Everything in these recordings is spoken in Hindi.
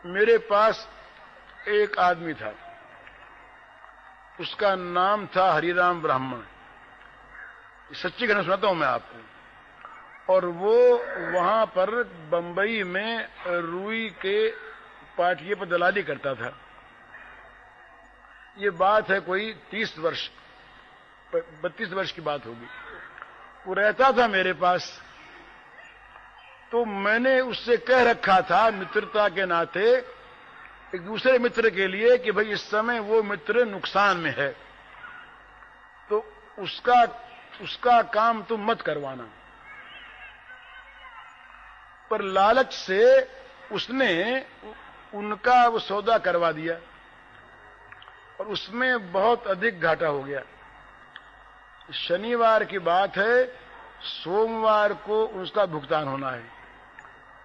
मेरे पास एक आदमी था, उसका नाम था हरिराम ब्राह्मण। सच्ची घटना सुनाता हूं मैं आपको। और वो वहां पर बंबई में रुई के पाटिये पर दलाली करता था। ये बात है कोई 32 वर्ष की बात होगी। वो रहता था मेरे पास। तो मैंने उससे कह रखा था मित्रता के नाते एक दूसरे मित्र के लिए कि भाई इस समय वो मित्र नुकसान में है, तो उसका काम तुम मत करवाना। पर लालच से उसने उनका वो सौदा करवा दिया और उसमें बहुत अधिक घाटा हो गया। शनिवार की बात है, सोमवार को उसका भुगतान होना है।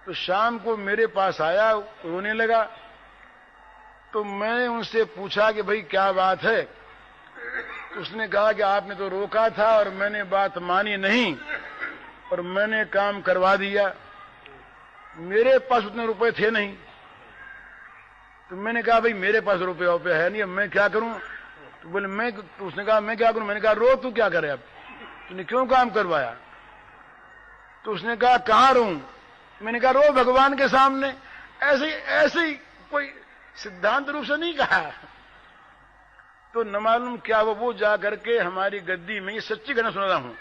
तो शाम को मेरे पास आया, रोने लगा। तो मैंने उनसे पूछा कि भाई क्या बात है। तो उसने कहा कि आपने तो रोका था और मैंने बात मानी नहीं और मैंने काम करवा दिया। मेरे पास उतने रुपए थे नहीं। तो मैंने कहा भाई मेरे पास रुपये है नहीं, अब मैं क्या करूं। तो बोले तो उसने कहा मैं क्या करूं। मैंने कहा रो तू क्या करे, अब तूने क्यों काम करवाया। तो उसने कहा कहां रो। मैंने कहा रो भगवान के सामने। ऐसे ही कोई सिद्धांत रूप से नहीं कहा। तो न मालूम क्या वो जा करके हमारी गद्दी में, ये सच्ची घटना सुना रहा हूं,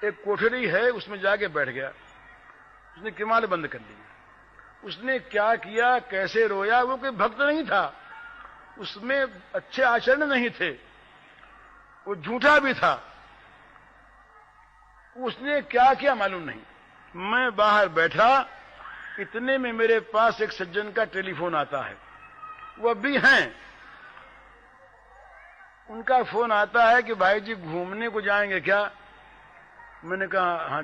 एक कोठरी है उसमें जाके बैठ गया। उसने किमाल बंद कर दी। उसने क्या किया, कैसे रोया। वो कोई भक्त नहीं था, उसमें अच्छे आचरण नहीं थे, वो झूठा भी था। उसने क्या किया मालूम नहीं। मैं बाहर बैठा, इतने में मेरे पास एक सज्जन का टेलीफोन आता है। वो भी हैं। उनका फोन आता है कि भाई जी घूमने को जाएंगे क्या। मैंने कहा हाँ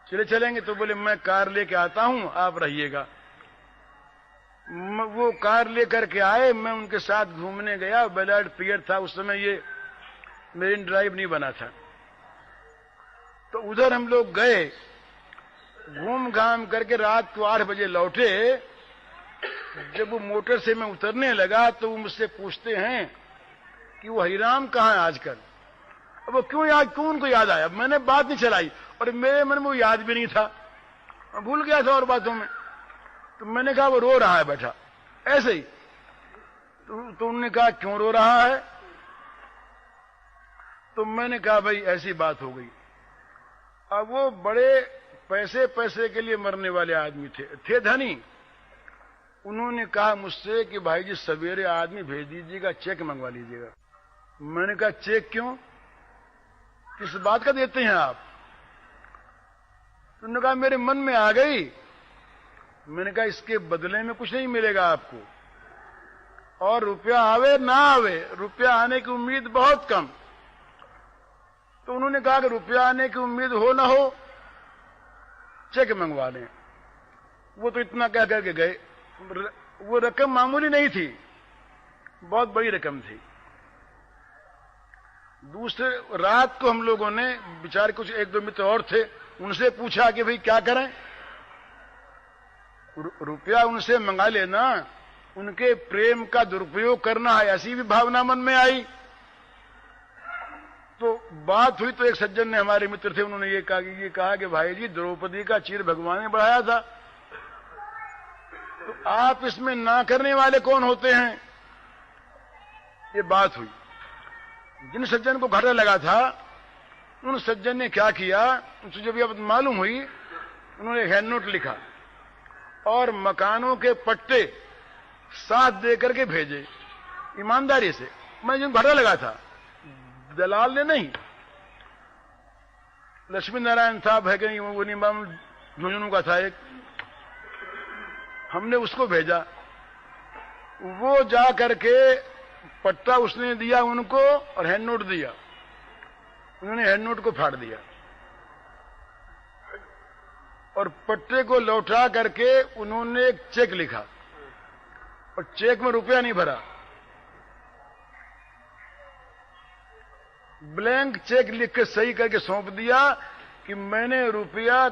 चलेंगे। तो बोले मैं कार लेके आता हूं, आप रहिएगा। वो कार लेकर के आए, मैं उनके साथ घूमने गया। बेलाड पियर था उस समय, ये मेरिन ड्राइव नहीं बना था। तो उधर हम लोग गए, घूम घाम करके रात को 8 बजे लौटे। जब वो मोटर से मैं उतरने लगा तो वो मुझसे पूछते हैं कि वो हरिराम कहाँ है आजकल। अब वो क्यों उनको याद आया। मैंने बात नहीं चलाई और मेरे मन में वो याद भी नहीं था, मैं भूल गया था और बातों में। तो मैंने कहा वो रो रहा है बैठा ऐसे ही। तो उन्होंने कहा क्यों रो रहा है। तो मैंने कहा भाई ऐसी बात हो गई। अब वो बड़े पैसे के लिए मरने वाले आदमी थे धनी। उन्होंने कहा मुझसे कि भाई जी सवेरे आदमी भेज दीजिएगा, चेक मंगवा लीजिएगा। मैंने कहा चेक क्यों, किस बात का देते हैं आप। उन्होंने कहा मेरे मन में आ गई। मैंने कहा इसके बदले में कुछ नहीं मिलेगा आपको, और रुपया आवे ना आवे, रुपया आने की उम्मीद बहुत कम। तो उन्होंने कहा कि रुपया आने की उम्मीद हो ना हो, चेक मंगवा लें। वो तो इतना कह करके गए। वो रकम मामूली नहीं थी, बहुत बड़ी रकम थी। दूसरे रात को हम लोगों ने, बेचारे कुछ 1-2 मित्र और थे, उनसे पूछा कि भाई क्या करें। रुपया उनसे मंगा लेना, उनके प्रेम का दुरुपयोग करना है, ऐसी भी भावना मन में आई। तो बात हुई तो एक सज्जन ने, हमारे मित्र थे, उन्होंने ये कहा कि भाई जी द्रौपदी का चीर भगवान ने बढ़ाया था, तो आप इसमें ना करने वाले कौन होते हैं। ये बात हुई। जिन सज्जन को घाटा लगा था उन सज्जन ने क्या किया, उनसे जब ये मालूम हुई, उन्होंने हैंड नोट लिखा और मकानों के पट्टे साथ दे करके भेजे ईमानदारी से। मैं जिन घाटा लगा था, दलाल ने नहीं, लक्ष्मी नारायण साहब है कि वो निमाम झुंझुनू का था एक, हमने उसको भेजा। वो जा करके पट्टा उसने दिया उनको और हैंड नोट दिया। उन्होंने हैंड नोट को फाड़ दिया और पट्टे को लौटा करके उन्होंने एक चेक लिखा और चेक में रुपया नहीं भरा, ब्लैंक चेक लिख के सही करके सौंप दिया कि मैंने रुपया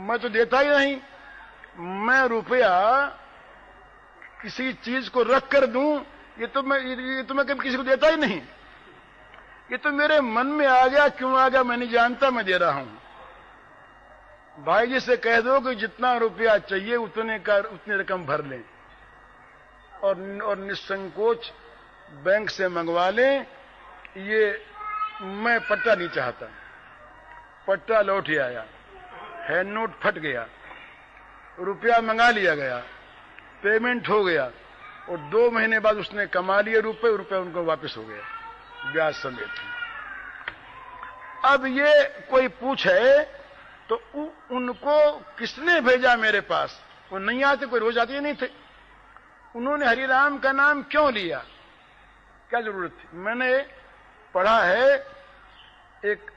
मैं तो देता ही नहीं, मैं रुपया किसी चीज को रख कर दूं, ये तो मैं कभी किसी को देता ही नहीं। ये तो मेरे मन में आ गया, क्यों आ गया मैं नहीं जानता, मैं दे रहा हूं। भाई जी से कह दो कि जितना रुपया चाहिए उतनी रकम भर लें और निसंकोच बैंक से मंगवा लें। ये मैं पट्टा नहीं चाहता। पट्टा लौट ही आया, हैंड नोट फट गया, रुपया मंगा लिया गया, पेमेंट हो गया और 2 महीने बाद उसने कमा लिए रुपए उनको वापस हो गया ब्याज समेत। अब ये कोई पूछे तो उनको किसने भेजा मेरे पास? वो नहीं आते, कोई रोज आते नहीं थे। उन्होंने हरिराम का नाम क्यों लिया? क्या जरूरत थी? मैंने पढ़ा है, एक